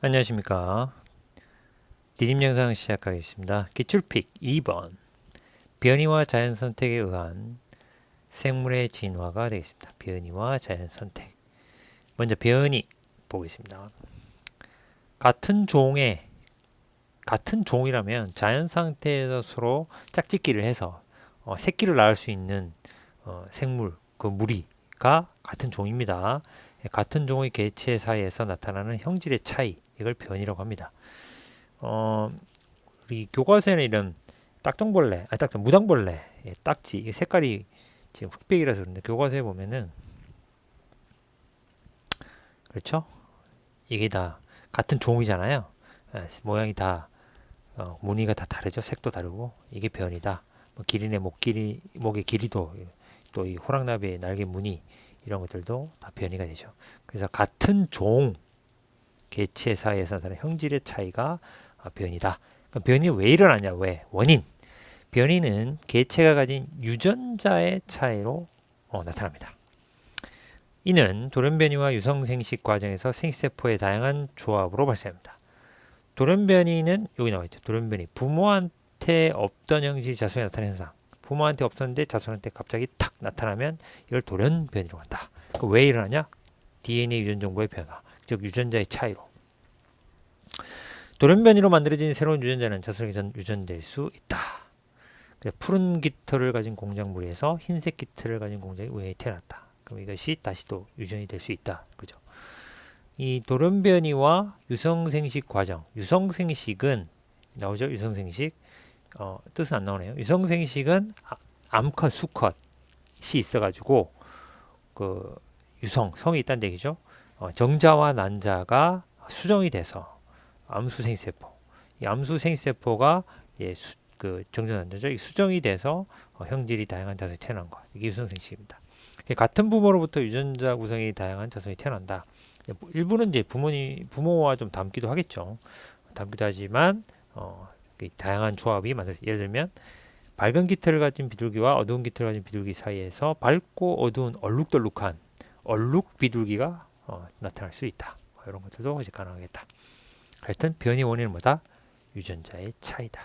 안녕하십니까. 디딤 영상 시작하겠습니다. 기출픽 2번. 변이와 자연 선택에 의한 생물의 진화가 되겠습니다. 변이와 자연 선택. 먼저 변이 보겠습니다. 같은 종이라면 자연 상태에서 서로 짝짓기를 해서 새끼를 낳을 수 있는 생물, 그 무리가 같은 종입니다. 같은 종의 개체 사이에서 나타나는 형질의 차이, 이걸 변이라고 합니다. 우리 교과서에는 이런 무당벌레, 딱지, 이게 색깔이 지금 흑백이라서 그런데 교과서에 보면은 그렇죠? 이게 다 같은 종이잖아요. 모양이 다 무늬가 다 다르죠. 색도 다르고 이게 변이다. 뭐 기린의 목의 길이도 또 이 호랑나비의 날개 무늬 이런 것들도 다 변이가 되죠. 그래서 같은 종 개체 사이에서 나타나는 형질의 차이가 변이다. 그럼 변이 왜 일어나냐? 왜? 원인. 변이는 개체가 가진 유전자의 차이로 나타납니다. 이는 돌연변이와 유성생식 과정에서 생식세포의 다양한 조합으로 발생합니다. 돌연변이는 여기 나와 있죠. 돌연변이. 부모한테 없던 형질이 자손에 나타나는 현상. 부모한테 없었는데 자손한테 갑자기 탁 나타나면 이걸 돌연변이라고 한다. 왜 일어나냐? DNA 유전 정보의 변화, 즉 유전자의 차이로. 돌연변이로 만들어진 새로운 유전자는 자손에게 유전될 수 있다. 푸른 깃털을 가진 공작물에서 흰색 깃털을 가진 공작이 우연히 태어났다. 그럼 이것이 다시 또 유전이 될 수 있다. 그죠? 이 돌연변이와 유성생식 과정. 유성생식은 나오죠? 유성생식. 뜻은 안 나오네요. 유성생식은 암컷, 수컷이 있어가지고 그 성이 있다는 얘기죠. 정자와 난자가 수정이 돼서 암수생세포. 이 암수생세포가 정자 난자죠. 수정이 돼서 형질이 다양한 자손이 태어난 것. 이게 유성생식입니다. 같은 부모로부터 유전자 구성이 다양한 자손이 태어난다. 일부는 이제 부모와 좀 닮기도 하겠죠. 닮기도 하지만 다양한 조합이 만들어져. 예를 들면 밝은 깃털을 가진 비둘기와 어두운 깃털을 가진 비둘기 사이에서 밝고 어두운 얼룩덜룩한 얼룩 비둘기가 나타날 수 있다. 이런 것들도 이제 가능하겠다. 하여튼 변이 원인은 뭐다? 유전자의 차이다.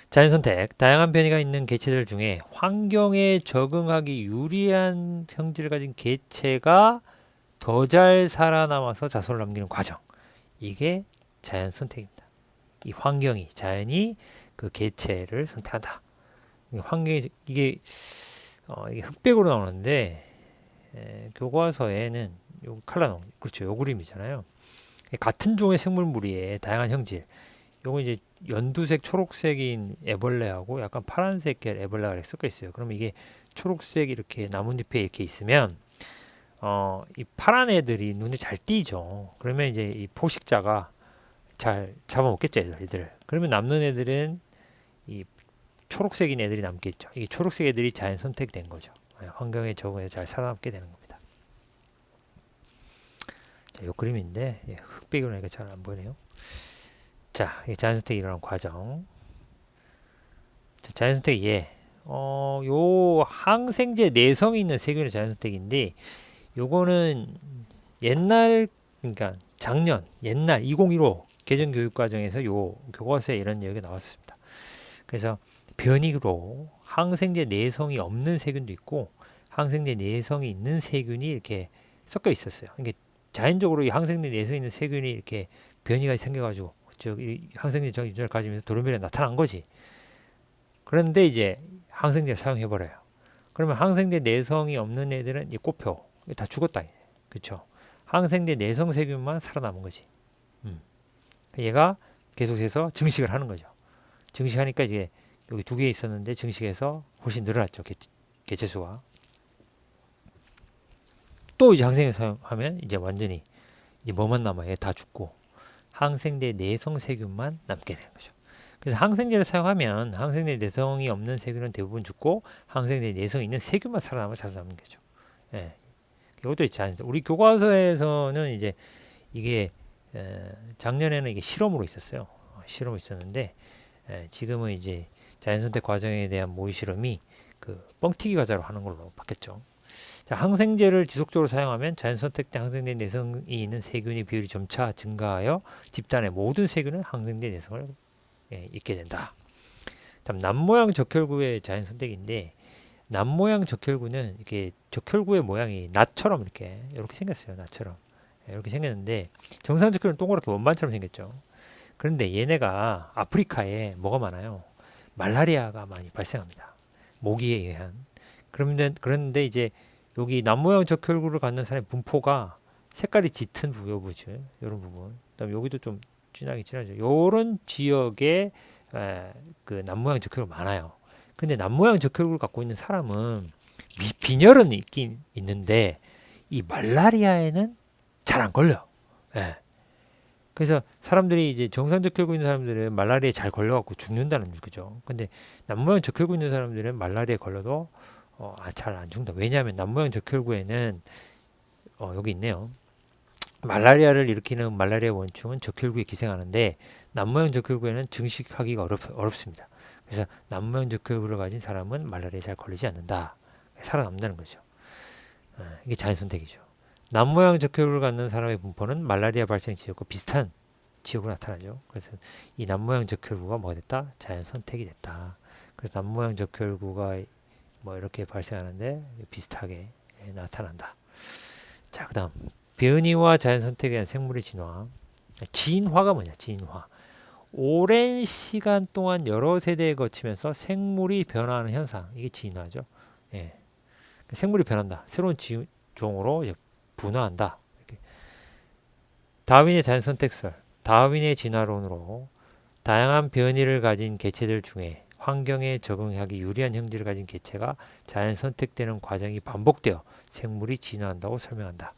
자연선택. 다양한 변이가 있는 개체들 중에 환경에 적응하기 유리한 형질을 가진 개체가 더 잘 살아남아서 자손을 남기는 과정. 이게 자연선택입니다. 이 환경이, 자연이 그 개체를 선택한다. 환경이, 이게 흑백으로 나오는데, 교과서에는 요 칼라 그렇죠. 요 그림이잖아요. 같은 종의 생물 무리의 다양한 형질. 요거 이제 연두색, 초록색인 애벌레하고 약간 파란색 계열 애벌레가 이렇게 섞여 있어요. 그러면 이게 초록색 이렇게 나뭇잎에 이렇게 있으면 이 파란 애들이 눈에 잘 띄죠. 그러면 이제 이 포식자가 잘 잡아먹겠죠, 애들을. 그러면 남는 애들은 이 초록색인 애들이 남겠죠. 이 초록색 애들이 자연 선택된 거죠. 환경에 적응해서 잘 살아남게 되는 겁니다. 자, 이 그림인데 흑백으로 하니까 잘 안 보이네요. 자, 자연 선택이 일어나는 과정. 자, 자연 선택 요 항생제 내성이 있는 세균의 자연 선택인데 요거는 그러니까 옛날 2015 개정교육과정에서 요 교과서에 이런 얘기가 나왔습니다. 그래서 변이로 항생제 내성이 없는 세균도 있고 항생제 내성이 있는 세균이 이렇게 섞여 있었어요. 이게 자연적으로 이 항생제 내성이 있는 세균이 이렇게 변이가 생겨가지고 이 항생제 유전을 가지면서 돌연변이가 나타난 거지. 그런데 이제 항생제를 사용해버려요. 그러면 항생제 내성이 없는 애들은 이 꽃표 다 죽었다. 그렇죠? 항생제 내성 세균만 살아남은 거지. 얘가 계속해서 증식을 하는 거죠. 증식하니까 이제 여기 두 개 있었는데 증식해서 훨씬 늘어났죠. 개체 수가. 또 이제 항생제 사용하면 이제 완전히 이제 뭐만 남아요? 다 죽고 항생제 내성 세균만 남게 되는 거죠. 그래서 항생제를 사용하면 항생제 내성이 없는 세균은 대부분 죽고 항생제 내성이 있는 세균만 살아남아 살아남는 거죠. 예. 이것도 있지 않습니까? 우리 교과서에서는 이제 이게 작년에는 이게 실험으로 있었어요. 실험이 있었는데 지금은 이제 자연선택 과정에 대한 모의 실험이 그 뻥튀기 과자로 하는 걸로 바뀌었죠. 자, 항생제를 지속적으로 사용하면 자연 선택된 항생제 내성이 있는 세균의 비율이 점차 증가하여 집단의 모든 세균은 항생제 내성을 잊게 된다. 다음 남모양 적혈구의 자연 선택인데 남모양 적혈구는 이렇게 적혈구의 모양이 낫처럼 이렇게 생겼어요. 낫처럼 이렇게 생겼는데 정상 적혈은 동그랗게 원반처럼 생겼죠. 그런데 얘네가 아프리카에 뭐가 많아요? 말라리아가 많이 발생합니다. 모기에 의한. 그런데 이제 여기 남모양 적혈구를 갖는 사람의 분포가 색깔이 짙은 부분이죠. 이런 부분. 그다음 여기도 좀 진하게 진하죠. 이런 지역에 그 남모양 적혈구 많아요. 근데 남모양 적혈구를 갖고 있는 사람은 빈혈은 있긴 있는데 이 말라리아에는 잘 안 걸려. 예. 그래서 사람들이 이제 정상 적혈구 있는 사람들은 말라리아에 잘 걸려갖고 죽는다는 거죠. 근데 남모양 적혈구 있는 사람들은 말라리아에 걸려도 잘 안 죽는다. 왜냐하면 남모양 적혈구에는 여기 있네요. 말라리아를 일으키는 말라리아 원충은 적혈구에 기생하는데 남모양 적혈구에는 증식하기가 어렵습니다. 그래서 남모양 적혈구를 가진 사람은 말라리아에 잘 걸리지 않는다. 살아남는다는 거죠. 이게 자연 선택이죠. 남모양 적혈구를 갖는 사람의 분포는 말라리아 발생 지역과 비슷한 지역으로 나타나죠. 그래서 이 남모양 적혈구가 뭐가 됐다? 자연 선택이 됐다. 그래서 남모양 적혈구가 뭐 이렇게 발생하는데 비슷하게 나타난다. 자, 그다음 변이와 자연 선택에 대한 생물의 진화. 진화가 뭐냐? 진화. 오랜 시간 동안 여러 세대에 거치면서 생물이 변화하는 현상. 이게 진화죠. 예. 생물이 변한다. 새로운 종으로 이제 분화한다. 이렇게. 다윈의 자연 선택설. 다윈의 진화론으로 다양한 변이를 가진 개체들 중에 환경에 적응하기 유리한 형질을 가진 개체가 자연 선택되는 과정이 반복되어 생물이 진화한다고 설명한다.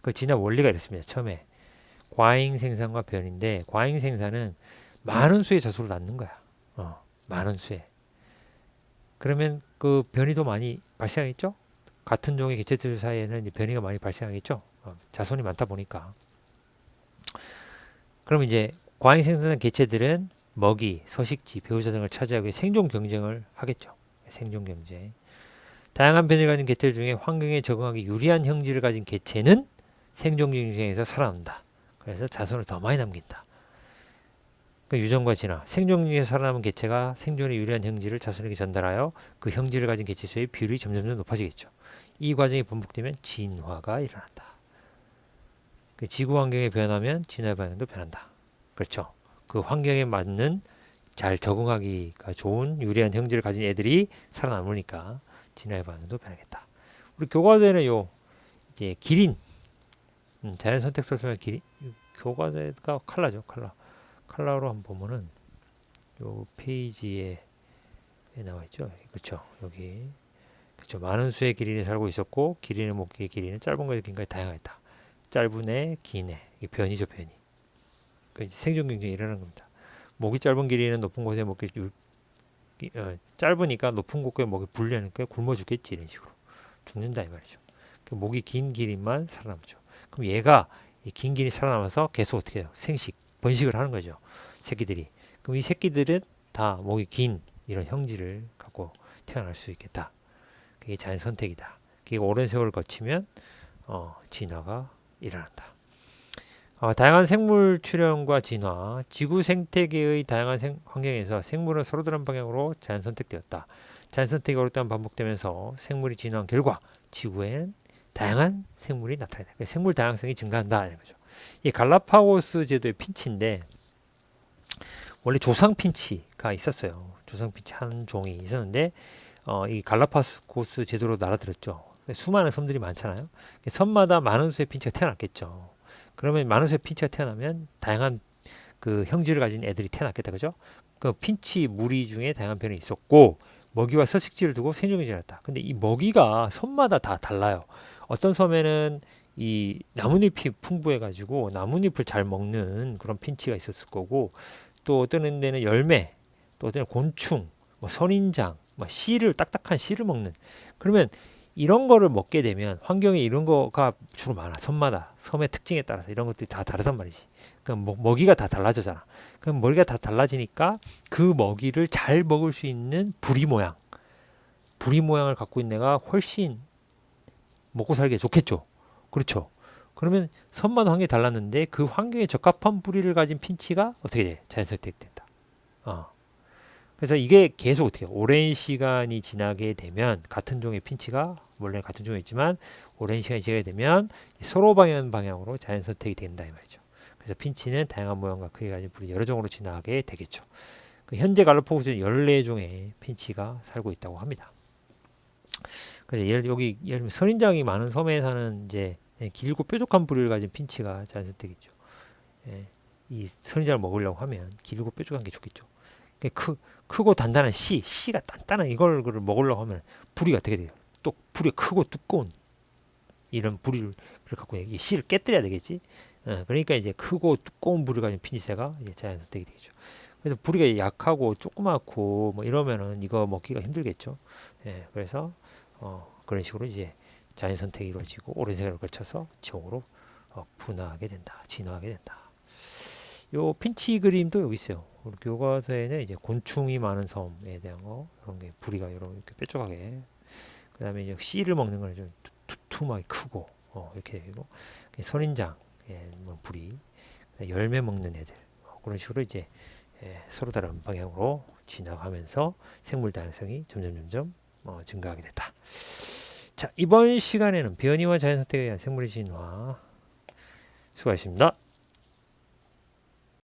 그 진화 원리가 이렇습니다. 처음에 과잉 생산과 변인데 과잉 생산은 많은 수의 자수를 낳는 거야. 많은 수의. 그러면 그 변이도 많이 발생하겠죠? 같은 종의 개체들 사이에는 변이가 많이 발생하겠죠? 자손이 많다 보니까. 그럼 이제 과잉 생산한 개체들은 먹이, 서식지, 배우자 등을 차지하기 위해 생존 경쟁을 하겠죠. 생존 경쟁. 다양한 변이를 가진 개체들 중에 환경에 적응하기 유리한 형질을 가진 개체는 생존 경쟁에서 살아남는다. 그래서 자손을 더 많이 남긴다. 그 유전과 진화. 생존 경쟁에서 살아남은 개체가 생존에 유리한 형질을 자손에게 전달하여 그 형질을 가진 개체 수의 비율이 점점 높아지겠죠. 이 과정이 반복되면 진화가 일어난다. 그 지구 환경에 변하면 진화의 방향도 변한다. 그렇죠. 그 환경에 맞는 잘 적응하기가 좋은 유리한 형질을 가진 애들이 살아남으니까 진화의 방향도 변하겠다. 우리 교과서에는 이제 기린, 자연 선택설 설명 기린, 교과서가 칼라죠, 칼라로 한번 보면은 요 페이지에 나와 있죠. 그렇죠. 여기 그렇죠. 많은 수의 기린이 살고 있었고 기린의 목의 길이는 짧은 거에서 긴 거에 다양하다. 짧은 애, 긴 애, 이게 변이죠, 변이. 그러니까 생존 경쟁이 일어나는 겁니다. 목이 짧은 길이는 높은 곳에 목이 짧으니까 높은 곳에 목이 불려니까 굶어 죽겠지 이런 식으로 죽는다 이 말이죠. 그 목이 긴 길이만 살아남죠. 그럼 얘가 이 긴 길이 살아남아서 계속 어떻게 해요? 번식을 하는 거죠. 새끼들이. 그럼 이 새끼들은 다 목이 긴 이런 형질을 갖고 태어날 수 있겠다. 그게 자연 선택이다. 그게 오랜 세월을 거치면 진화가 일어난다. 다양한 생물 출현과 진화, 지구 생태계의 다양한 환경에서 생물은 서로 다른 방향으로 자연 선택되었다. 자연 선택이 오랫동안 반복되면서 생물이 진화한 결과 지구엔 다양한 생물이 나타난다. 생물 다양성이 증가한다. 이런 거죠. 이 갈라파고스 제도의 핀치인데 원래 조상 핀치가 있었어요. 조상 핀치 한 종이 있었는데 이 갈라파고스 제도로 날아들었죠. 수많은 섬들이 많잖아요. 섬마다 많은 수의 핀치가 태어났겠죠. 그러면 많은 수의 핀치가 태어나면 다양한 그 형질을 가진 애들이 태어났겠다, 그죠? 그 핀치 무리 중에 다양한 변이 있었고 먹이와 서식지를 두고 생존이 일어났다. 근데 이 먹이가 섬마다 다 달라요. 어떤 섬에는 이 나뭇잎이 풍부해가지고 나뭇잎을 잘 먹는 그런 핀치가 있었을 거고 또 어떤 데는 열매, 또 어떤 데는 곤충, 뭐 선인장, 뭐 씨를 딱딱한 씨를 먹는 그러면 이런 거를 먹게 되면 환경에 이런 거가 주로 많아. 섬마다 섬의 특징에 따라서 이런 것들이 다 다르단 말이지. 그럼 먹이가 다 달라지잖아. 그럼 먹이가 다 달라지니까 그 먹이를 잘 먹을 수 있는 부리 모양을 갖고 있는 애가 훨씬 먹고 살기에 좋겠죠. 그렇죠. 그러면 선만 환경이 달랐는데 그 환경에 적합한 뿌리를 가진 핀치가 어떻게 돼? 자연 선택된다. 그래서 이게 계속 어떻게 오랜 시간이 지나게 되면 같은 종의 핀치가 원래 같은 종이었지만 오랜 시간이 지나게 되면 서로 방향으로 자연 선택이 된다 이 말이죠. 그래서 핀치는 다양한 모양과 크기 가진 뿌리 여러 종으로 진화하게 되겠죠. 현재 갈라파고스는 14종의 핀치가 살고 있다고 합니다. 그래서 예를 들면 선인장이 많은 섬에 사는 이제 길고 뾰족한 뿌리를 가진 핀치가 자연 선택이죠. 이 선인장을 먹으려고 하면 길고 뾰족한 게 좋겠죠. 크고 단단한 씨가 단단한 이걸 먹으려고 하면 부리가 어떻게 돼요? 또 부리가 크고 두꺼운 이런 부리를 갖고 이 씨를 깨뜨려야 되겠지. 그러니까 이제 크고 두꺼운 부리가 가진 핀치새가 자연 선택이 되겠죠. 그래서 부리가 약하고 조그맣고 뭐 이러면은 이거 먹기가 힘들겠죠. 그래서 그런 식으로 이제 자연 선택이 이루어지고 오랜 세월을 거쳐서 지옥으로 분화하게 된다, 진화하게 된다. 요 핀치 그림도 여기 있어요. 우리 교과서에는 이제 곤충이 많은 섬에 대한 거 그런 게 부리가 이렇게 뾰족하게, 그다음에 이제 씨를 먹는 건 좀 두툼하게 크고 이렇게 되고 선인장 뭐 부리, 열매 먹는 애들 그런 식으로 이제 서로 다른 방향으로 진화하면서 생물 다양성이 점점 증가하게 됐다. 자, 이번 시간에는 변이와 자연 선택에 의한 생물의 진화 수고하셨습니다.